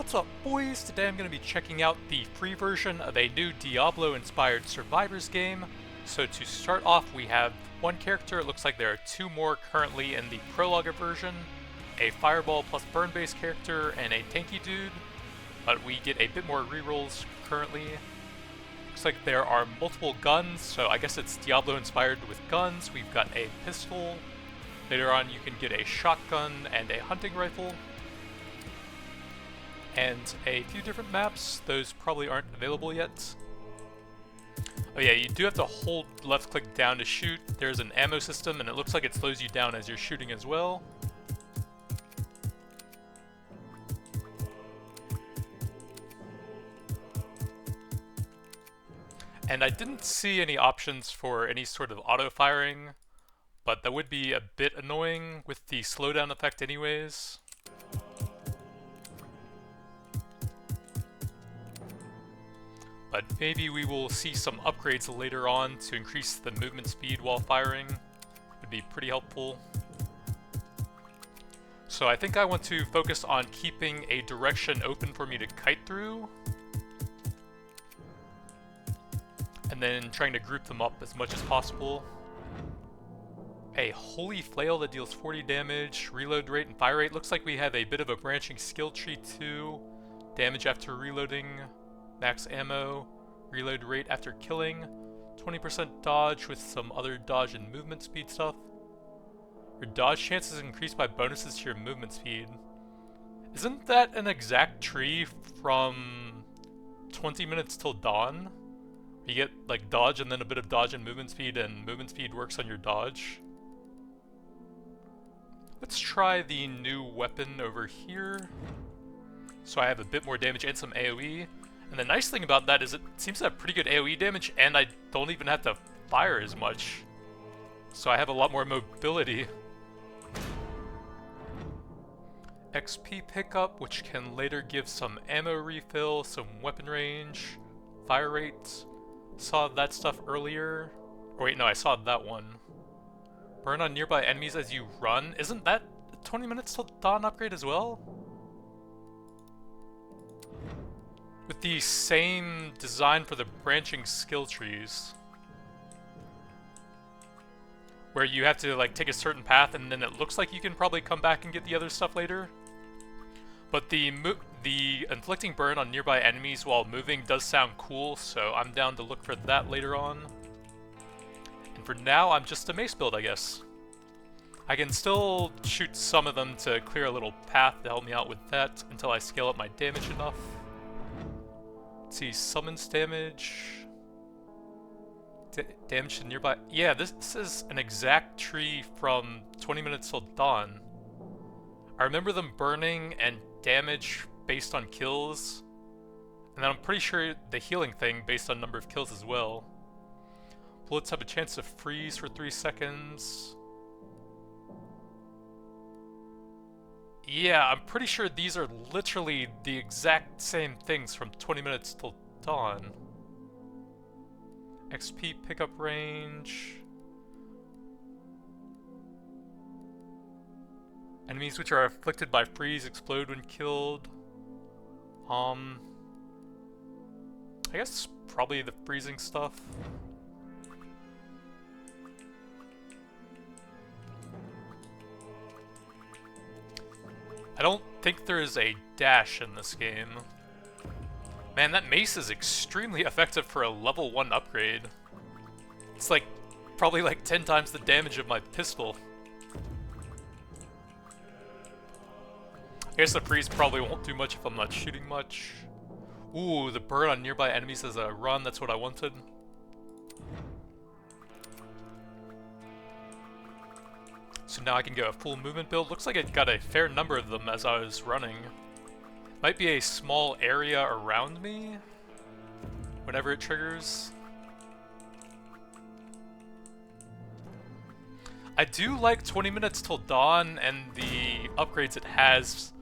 What's up, boys? Today I'm going to be checking out the free version of a new Diablo-inspired survivors game. So to start off, we have one character. It looks like there are two more currently in the Prologue version. A fireball plus burn-based character and a tanky dude. But we get a bit more rerolls currently. Looks like there are multiple guns, so I guess it's Diablo-inspired with guns. We've got a pistol. Later on you can get a shotgun and a hunting rifle. And a few different maps. Those probably aren't available yet. Oh yeah, you do have to hold left click down to shoot. There's an ammo system and it looks like it slows you down as you're shooting as well. And I didn't see any options for any sort of auto firing, but that would be a bit annoying with the slowdown effect anyways. But maybe we will see some upgrades later on to increase the movement speed while firing. Would be pretty helpful. So I think I want to focus on keeping a direction open for me to kite through. And then trying to group them up as much as possible. A holy flail that deals 40 damage, reload rate and fire rate. Looks like we have a bit of a branching skill tree too. Damage after reloading. Max ammo, reload rate after killing, 20% dodge with some other dodge and movement speed stuff. Your dodge chances increased by bonuses to your movement speed. Isn't that an exact tree from 20 minutes till dawn? You get like dodge and then a bit of dodge and movement speed works on your dodge. Let's try the new weapon over here. So I have a bit more damage and some AoE. And the nice thing about that is it seems to have pretty good AoE damage, and I don't even have to fire as much. So I have a lot more mobility. XP pickup, which can later give some ammo refill, some weapon range, fire rate. Saw that stuff earlier. Or wait, no, I saw that one. Burn on nearby enemies as you run. Isn't that 20 minutes till dawn upgrade as well? With the same design for the branching skill trees. Where you have to like take a certain path and then it looks like you can probably come back and get the other stuff later. But the inflicting burn on nearby enemies while moving does sound cool, so I'm down to look for that later on. And for now, I'm just a mace build, I guess. I can still shoot some of them to clear a little path to help me out with that until I scale up my damage enough. Let's see, summons damage. Damage to nearby. Yeah, this is an exact tree from 20 minutes till dawn. I remember them burning and damage based on kills. And then I'm pretty sure the healing thing based on number of kills as well. Bullets have a chance to freeze for 3 seconds. Yeah, I'm pretty sure these are literally the exact same things from 20 minutes till dawn. XP pickup range. Enemies which are afflicted by freeze explode when killed. I guess probably the freezing stuff. I don't think there is a dash in this game. Man, that mace is extremely effective for a level 1 upgrade. It's like, probably like 10 times the damage of my pistol. I guess the freeze probably won't do much if I'm not shooting much. Ooh, the burn on nearby enemies as a run, that's what I wanted. So now I can go a full movement build. Looks like it got a fair number of them as I was running. Might be a small area around me whenever it triggers. I do like 20 minutes till dawn and the upgrades it has,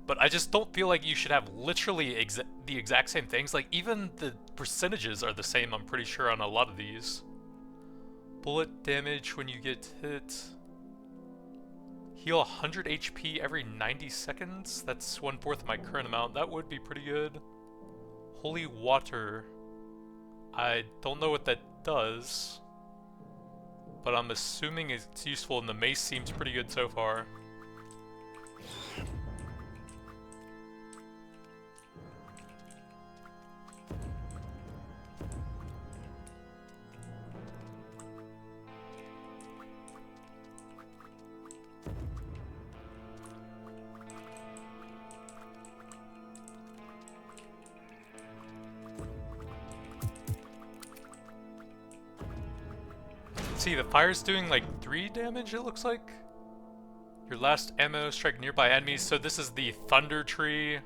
but I just don't feel like you should have literally the exact same things. Like even the percentages are the same, I'm pretty sure, on a lot of these. Bullet damage when you get hit. Heal 100 HP every 90 seconds? That's 1/4 of my current amount. That would be pretty good. Holy water. I don't know what that does, but I'm assuming it's useful, and the mace seems pretty good so far. See, the fire's doing like 3 damage, it looks like. Your last ammo, strike nearby enemies. So this is the thunder tree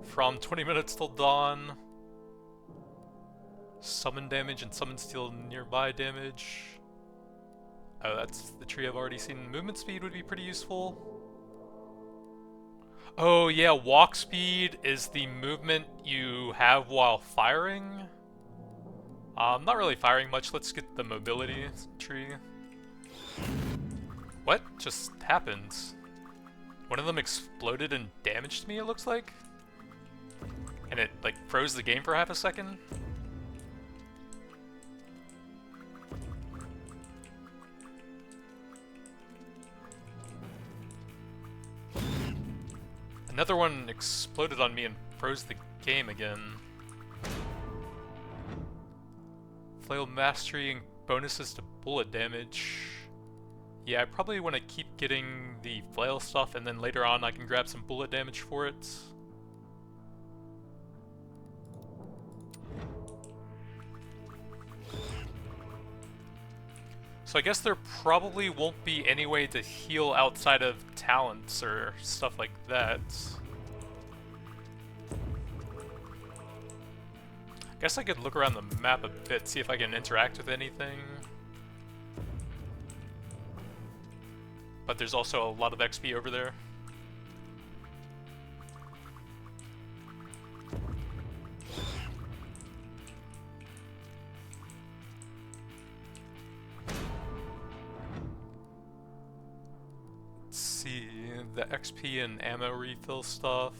from 20 minutes till dawn. Summon damage and summon steal nearby damage. Oh, that's the tree I've already seen. Movement speed would be pretty useful. Oh yeah, walk speed is the movement you have while firing. I'm not really firing much. Let's get the mobility tree. What just happened? One of them exploded and damaged me, it looks like? And it, like, froze the game for half a second? Another one exploded on me and froze the game again. Flail mastery and bonuses to bullet damage. Yeah, I probably want to keep getting the flail stuff, and then later on I can grab some bullet damage for it. So I guess there probably won't be any way to heal outside of talents or stuff like that. Guess I could look around the map a bit, see if I can interact with anything. But there's also a lot of XP over there. Let's see, the XP and ammo refill stuff.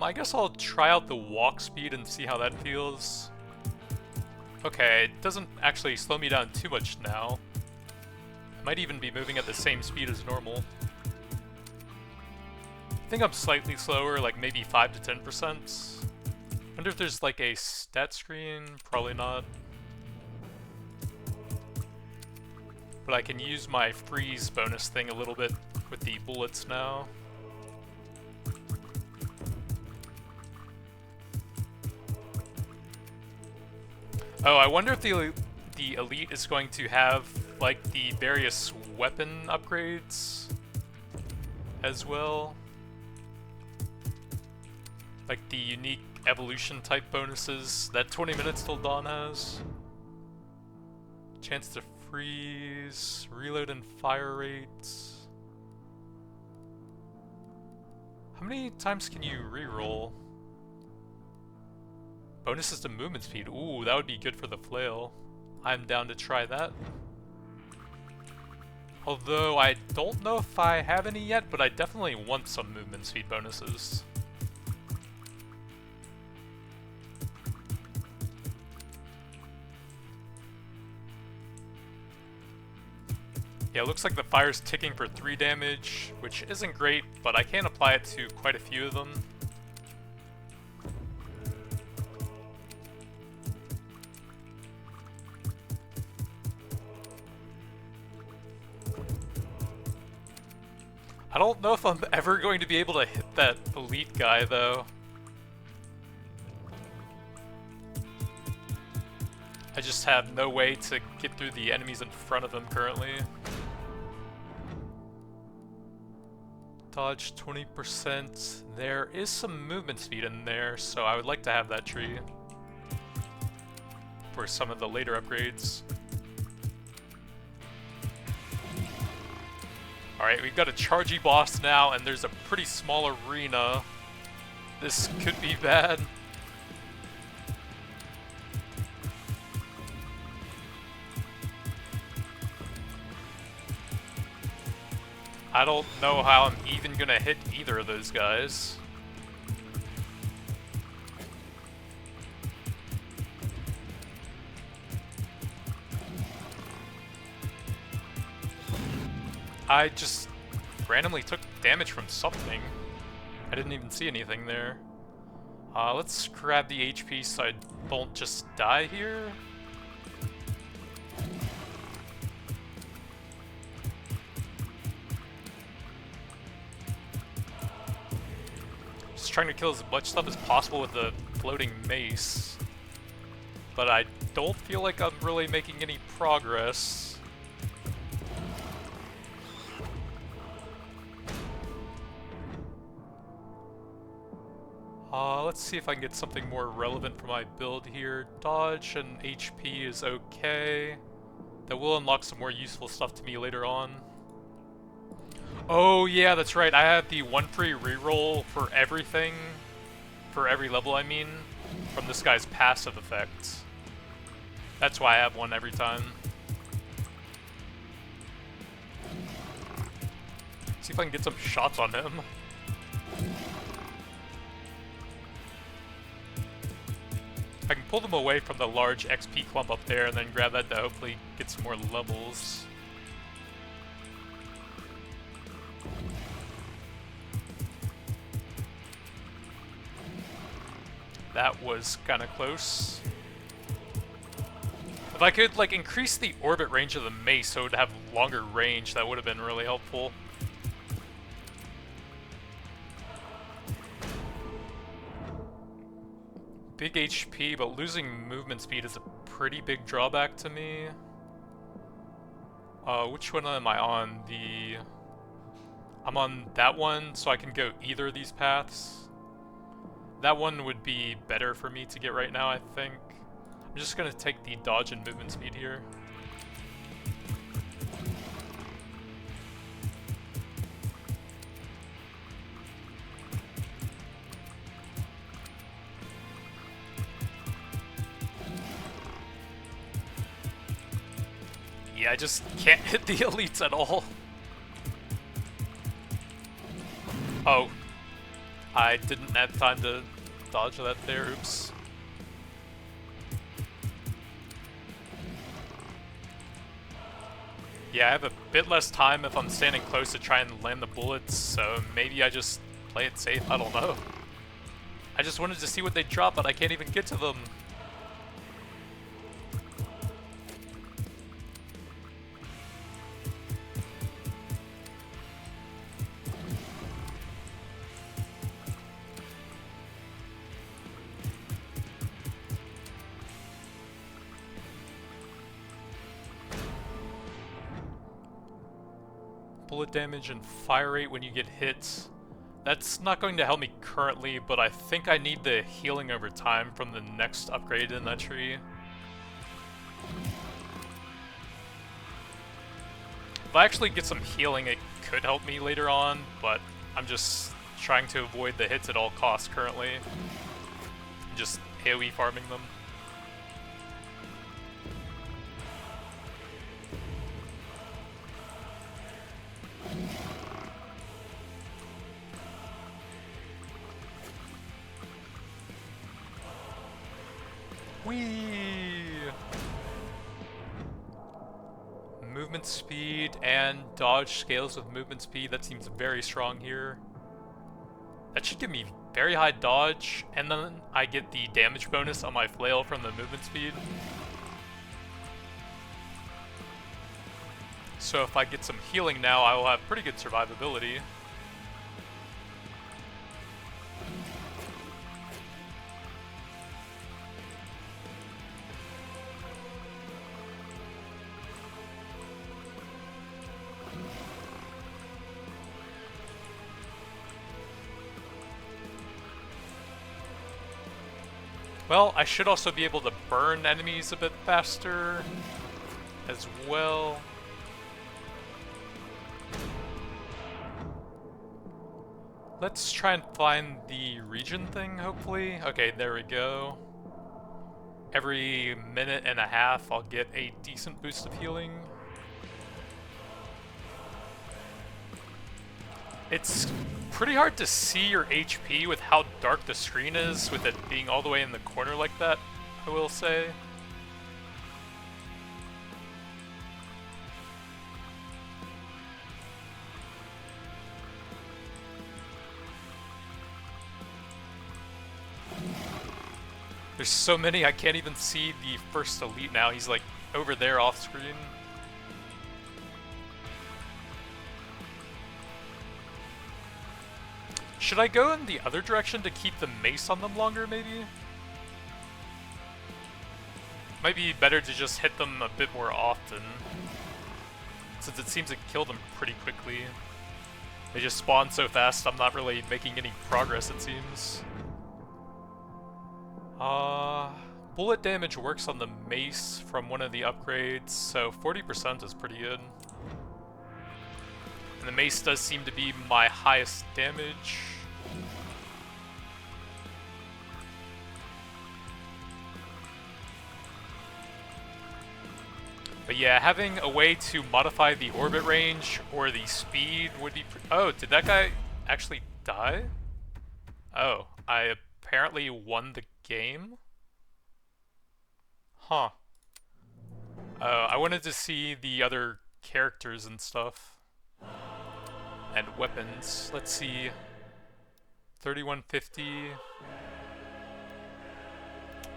I guess I'll try out the walk speed and see how that feels. Okay, it doesn't actually slow me down too much now. I might even be moving at the same speed as normal. I think I'm slightly slower, like maybe 5 to 10%. Wonder if there's like a stat screen? Probably not. But I can use my freeze bonus thing a little bit with the bullets now. Oh, I wonder if the elite is going to have like the various weapon upgrades as well. Like the unique evolution type bonuses that 20 minutes till dawn has. Chance to freeze, reload and fire rates. How many times can you reroll? Bonuses to movement speed. Ooh, that would be good for the flail. I'm down to try that. Although I don't know if I have any yet, but I definitely want some movement speed bonuses. Yeah, it looks like the fire's ticking for 3 damage, which isn't great, but I can apply it to quite a few of them. I don't know if I'm ever going to be able to hit that elite guy, though. I just have no way to get through the enemies in front of him currently. Dodge 20%. There is some movement speed in there, so I would like to have that tree for some of the later upgrades. Alright, we've got a chargy boss now, and there's a pretty small arena. This could be bad. I don't know how I'm even gonna hit either of those guys. I just randomly took damage from something. I didn't even see anything there. Let's grab the HP so I don't just die here. Just trying to kill as much stuff as possible with the floating mace. But I don't feel like I'm really making any progress. Let's see if I can get something more relevant for my build here. Dodge and HP is okay. That will unlock some more useful stuff to me later on. Oh yeah, that's right. I have the 1 free reroll for everything. For every level, I mean. From this guy's passive effect. That's why I have one every time. See if I can get some shots on him. I can pull them away from the large XP clump up there and then grab that to hopefully get some more levels. That was kinda close. If I could like increase the orbit range of the mace so it would have longer range, that would have been really helpful. Big HP, but losing movement speed is a pretty big drawback to me. Which one am I on? I'm on that one, so I can go either of these paths. That one would be better for me to get right now, I think. I'm just gonna take the dodge and movement speed here. Yeah, I just can't hit the elites at all. Oh. I didn't have time to dodge that there, oops. Yeah, I have a bit less time if I'm standing close to try and land the bullets, so maybe I just play it safe, I don't know. I just wanted to see what they drop, but I can't even get to them. Bullet damage and fire rate when you get hit. That's not going to help me currently, but I think I need the healing over time from the next upgrade in that tree. If I actually get some healing, it could help me later on, but I'm just trying to avoid the hits at all costs currently. Just AoE farming them. Whee! Movement speed and dodge scales with movement speed. That seems very strong here. That should give me very high dodge, and then I get the damage bonus on my flail from the movement speed. So if I get some healing now, I will have pretty good survivability. Well, I should also be able to burn enemies a bit faster as well. Let's try and find the region thing, hopefully. Okay, there we go. Every minute and a half, I'll get a decent boost of healing. It's pretty hard to see your HP with how dark the screen is, with it being all the way in the corner like that, I will say. There's so many, I can't even see the first elite now. He's like over there off screen. Should I go in the other direction to keep the mace on them longer, maybe? Might be better to just hit them a bit more often, since it seems to kill them pretty quickly. They just spawn so fast, I'm not really making any progress, it seems. Bullet damage works on the mace from one of the upgrades, so 40% is pretty good. And the mace does seem to be my highest damage. But yeah, having a way to modify the orbit range or the speed would be oh, did that guy actually die? Oh, I apparently won the game? Huh. I wanted to see the other characters and stuff. And weapons. Let's see. 3150.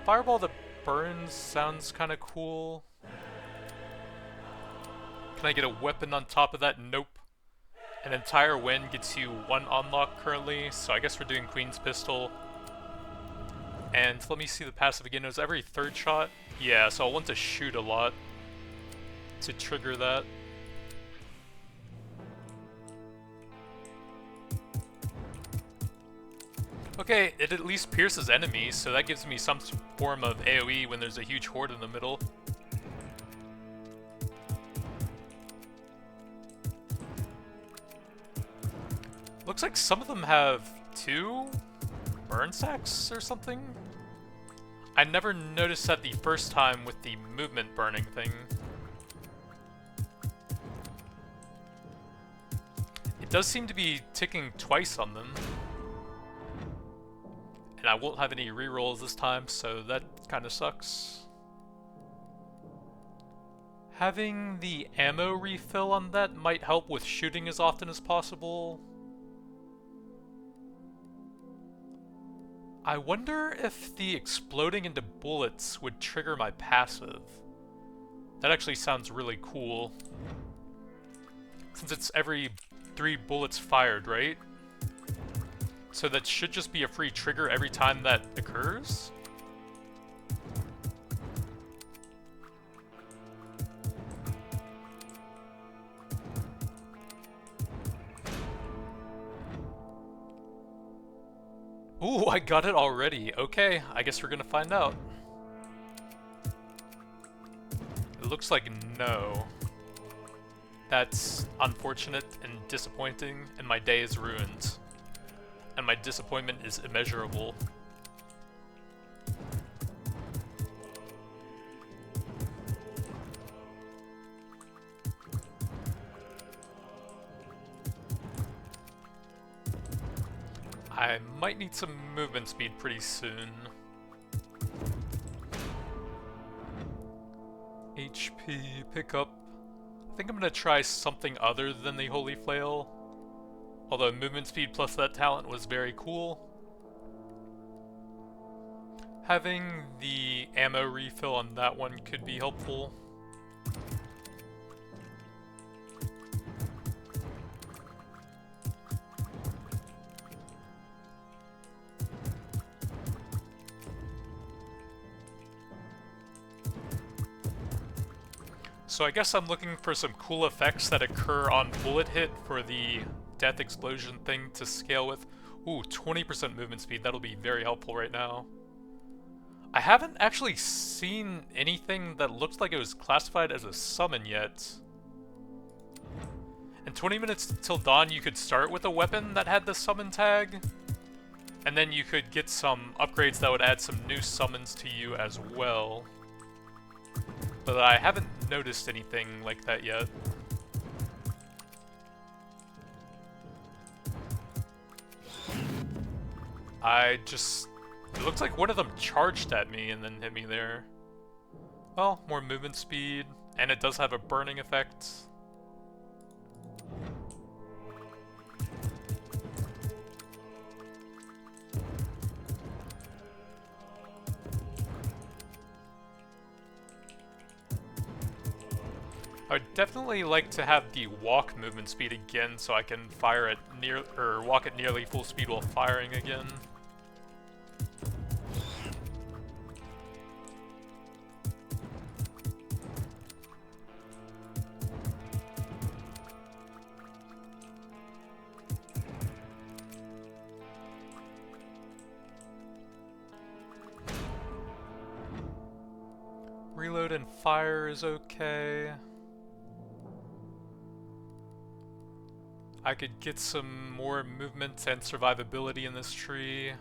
Fireball that burns sounds kind of cool. Can I get a weapon on top of that? Nope. An entire win gets you 1 unlock currently, so I guess we're doing Queen's Pistol. And let me see the passive again. It was every 3rd shot? Yeah, so I'll want to shoot a lot to trigger that. Okay, it at least pierces enemies, so that gives me some form of AoE when there's a huge horde in the middle. Looks like some of them have 2 burn stacks or something? I never noticed that the first time with the movement burning thing. It does seem to be ticking twice on them. And I won't have any rerolls this time, so that kind of sucks. Having the ammo refill on that might help with shooting as often as possible. I wonder if the exploding into bullets would trigger my passive. That actually sounds really cool. Since it's every 3 bullets fired, right? So that should just be a free trigger every time that occurs? Ooh, I got it already. Okay, I guess we're gonna find out. It looks like no. That's unfortunate and disappointing, and my day is ruined. And my disappointment is immeasurable. I might need some movement speed pretty soon. HP, pick up. I think I'm gonna try something other than the Holy Flail. Although movement speed plus that talent was very cool. Having the ammo refill on that one could be helpful. So I guess I'm looking for some cool effects that occur on bullet hit for the death explosion thing to scale with. Ooh, 20% movement speed, that'll be very helpful right now. I haven't actually seen anything that looks like it was classified as a summon yet. In 20 minutes till dawn, you could start with a weapon that had the summon tag, and then you could get some upgrades that would add some new summons to you as well. But I haven't noticed anything like that yet. It looks like one of them charged at me and then hit me there. Well, more movement speed, and it does have a burning effect. I would definitely like to have the walk movement speed again so I can fire at walk at nearly full speed while firing again. Reload and fire is okay. I could get some more movement and survivability in this tree.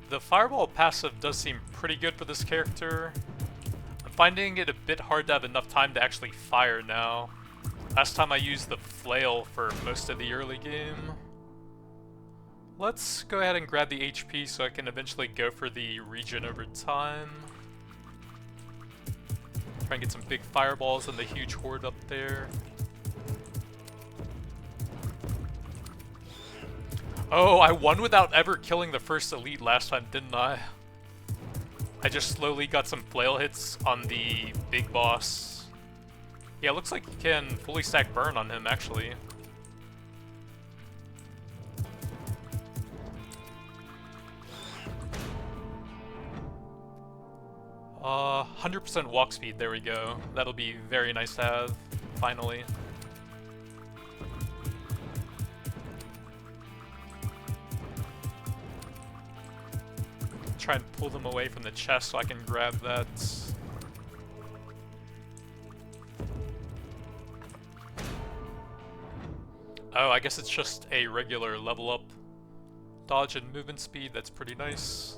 The fireball passive does seem pretty good for this character. I'm finding it a bit hard to have enough time to actually fire now. Last time I used the flail for most of the early game. Let's go ahead and grab the HP so I can eventually go for the regen over time. Try and get some big fireballs in the huge horde up there. Oh, I won without ever killing the first elite last time, didn't I? I just slowly got some flail hits on the big boss. Yeah, it looks like you can fully stack burn on him, actually. 100% walk speed, there we go. That'll be very nice to have, finally. Try and pull them away from the chest so I can grab that. Oh, I guess it's just a regular level up. Dodge and movement speed, that's pretty nice.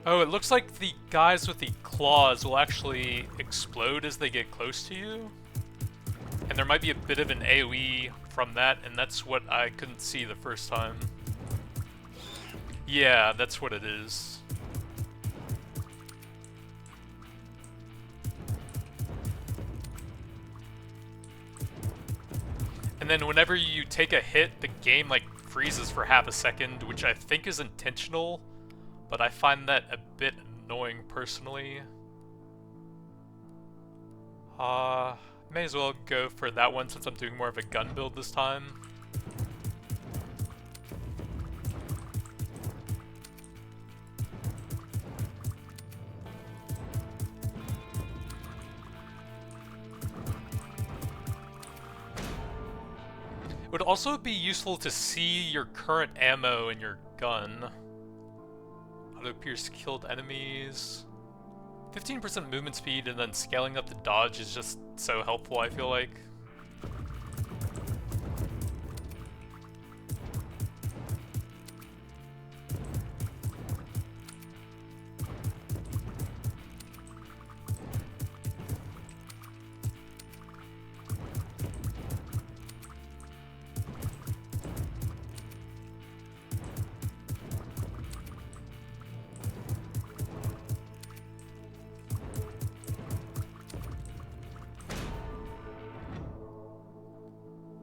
Oh, it looks like the guys with the claws will actually explode as they get close to you. And there might be a bit of an AoE from that, and that's what I couldn't see the first time. Yeah, that's what it is. And then whenever you take a hit, the game like freezes for half a second, which I think is intentional, but I find that a bit annoying personally. May as well go for that one since I'm doing more of a gun build this time. It would also be useful to see your current ammo in your gun. Auto-pierce killed enemies. 15% movement speed and then scaling up the dodge is just so helpful, I feel like.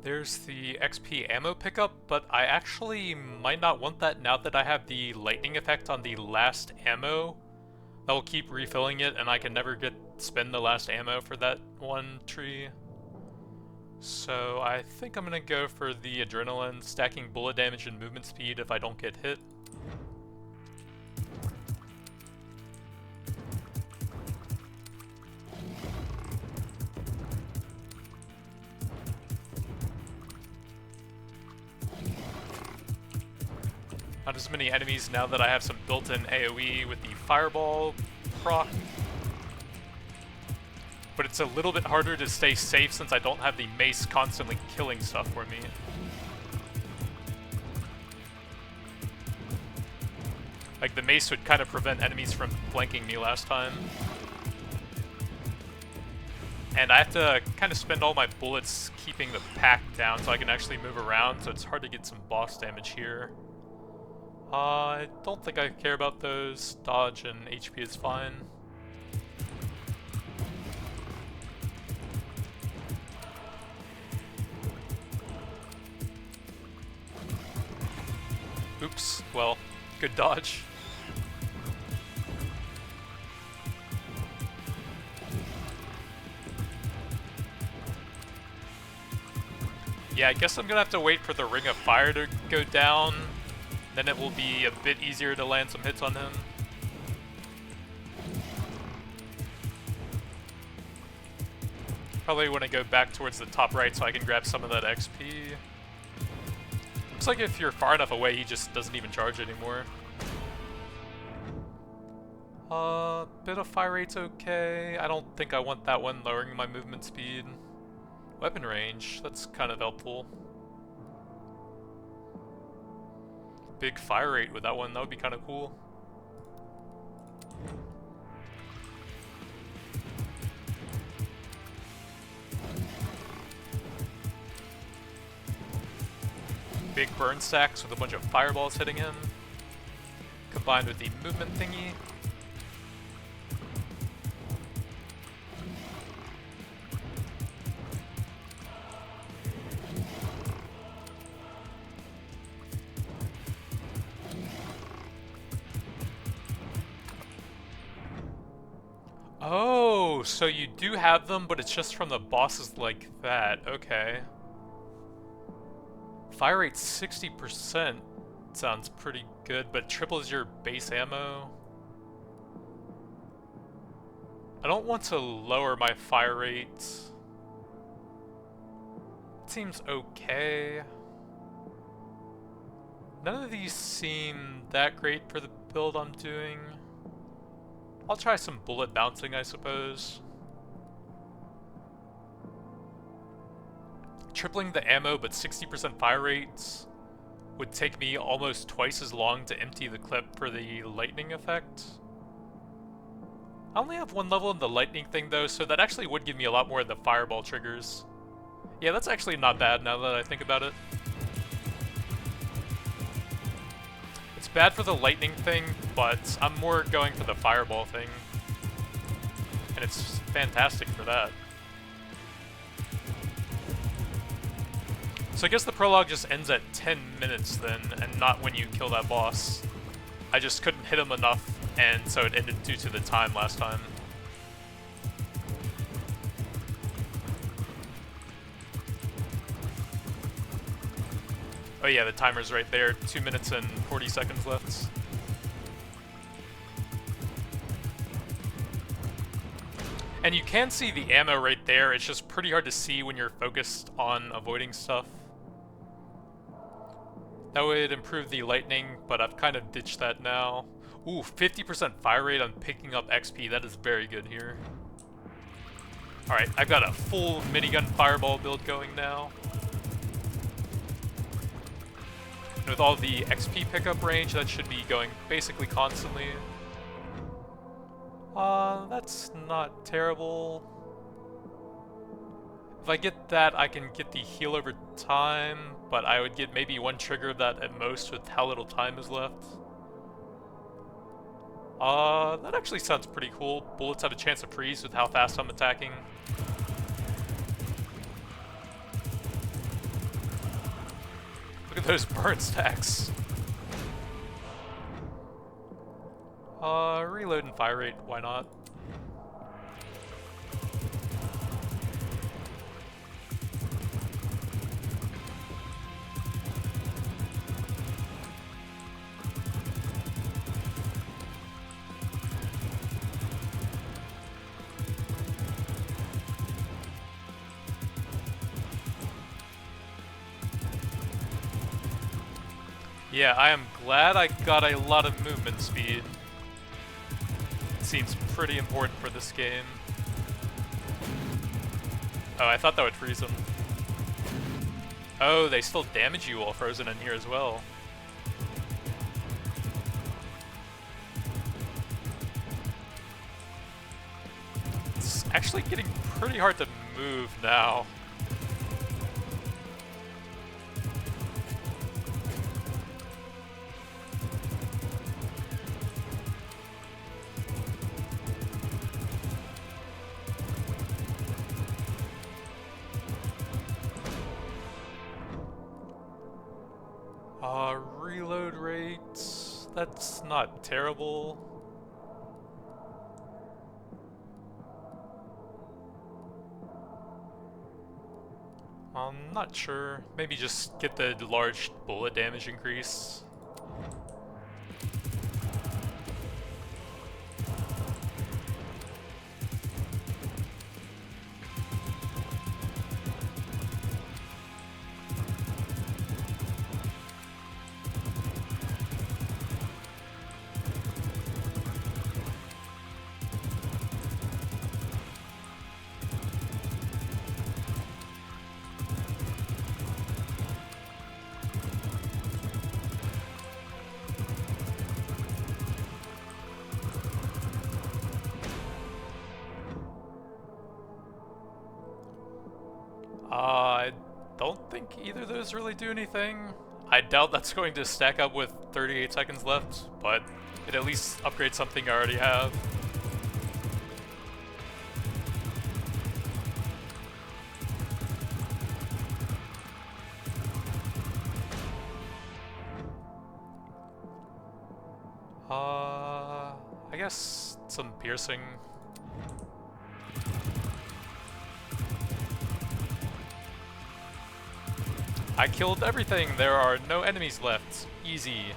There's the XP ammo pickup, but I actually might not want that now that I have the lightning effect on the last ammo. That will keep refilling it, and I can never spend the last ammo for that one tree. So I think I'm gonna go for the adrenaline, stacking bullet damage and movement speed if I don't get hit. Not as many enemies now that I have some built-in AoE with the fireball proc. But It's a little bit harder to stay safe since I don't have the mace constantly killing stuff for me. Like, the mace would kind of prevent enemies from flanking me last time. And I have to kind of spend all my bullets keeping the pack down so I can actually move around, so it's hard to get some boss damage here. I don't think I care about those. Dodge and HP is fine. Oops, well, good dodge. Yeah, I guess I'm gonna have to wait for the Ring of Fire to go down. Then it will be a bit easier to land some hits on him. Probably want to go back towards the top right so I can grab some of that XP. Looks like if you're far enough away, he just doesn't even charge anymore. Bit of fire rate's okay. I don't think I want that one, lowering my movement speed. Weapon range, that's kind of helpful. Big fire rate with that one, that would be kind of cool. Big burn stacks with a bunch of fireballs hitting him, combined with the movement thingy. Oh, so you do have them, but it's just from the bosses like that. Okay. Fire rate 60% sounds pretty good, but triples your base ammo. I don't want to lower my fire rate. It seems okay. None of these seem that great for the build I'm doing. I'll try some bullet bouncing, I suppose. Tripling the ammo but 60% fire rates would take me almost twice as long to empty the clip for the lightning effect. I only have one level in the lightning thing though, so that actually would give me a lot more of the fireball triggers. Yeah, that's actually not bad now that I think about it. It's bad for the lightning thing, but I'm more going for the fireball thing. And it's fantastic for that. So I guess the prologue just ends at 10 minutes then, and not when you kill that boss. I just couldn't hit him enough, and so it ended due to the time last time. Oh yeah, the timer's right there, 2 minutes and 40 seconds left. And you can see the ammo right there, it's just pretty hard to see when you're focused on avoiding stuff. That would improve the lightning, but I've kind of ditched that now. Ooh, 50% fire rate on picking up XP, that is very good here. Alright, I've got a full minigun fireball build going now. And with all the XP pickup range, that should be going basically constantly. That's not terrible. If I get that, I can get the heal over time, but I would get maybe one trigger of that at most with how little time is left. That actually sounds pretty cool. Bullets have a chance to freeze with how fast I'm attacking. Look at those burn stacks. Reload and fire rate, why not? Yeah, I am glad I got a lot of movement speed. It seems pretty important for this game. Oh, I thought that would freeze them. Oh, they still damage you while frozen in here as well. It's actually getting pretty hard to move now. Reload rate, that's not terrible. I'm not sure. Maybe just get the large bullet damage increase. I don't think either of those really do anything. I doubt that's going to stack up with 38 seconds left, but it at least upgrades something I already have. I guess some piercing. I killed everything, there are no enemies left. Easy.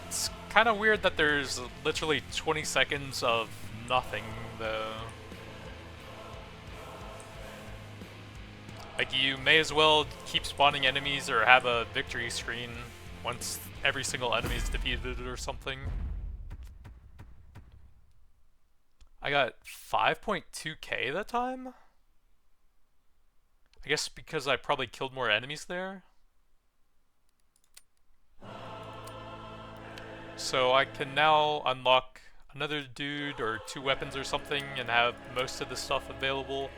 It's kind of weird that there's literally 20 seconds of nothing, though. Like, you may as well keep spawning enemies or have a victory screen once every single enemy is defeated or something. I got 5.2k that time? I guess because I probably killed more enemies there. So I can now unlock another dude or 2 weapons or something and have most of the stuff available.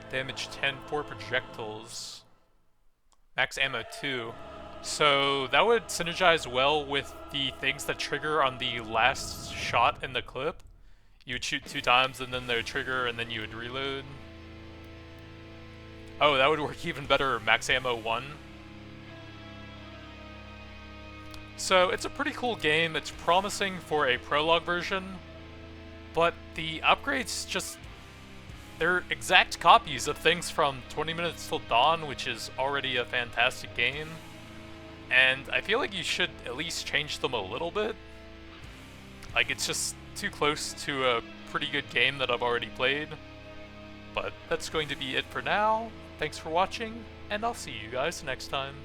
Damage 10, 4 projectiles. Max ammo 2. So that would synergize well with the things that trigger on the last shot in the clip. You would shoot 2 times and then they would trigger and then you would reload. Oh, that would work even better, max ammo 1. So it's a pretty cool game. It's promising for a prologue version, but the upgrades just, they're exact copies of things from 20 Minutes Till Dawn, which is already a fantastic game. And I feel like you should at least change them a little bit. Like, it's just too close to a pretty good game that I've already played. But that's going to be it for now. Thanks for watching, and I'll see you guys next time.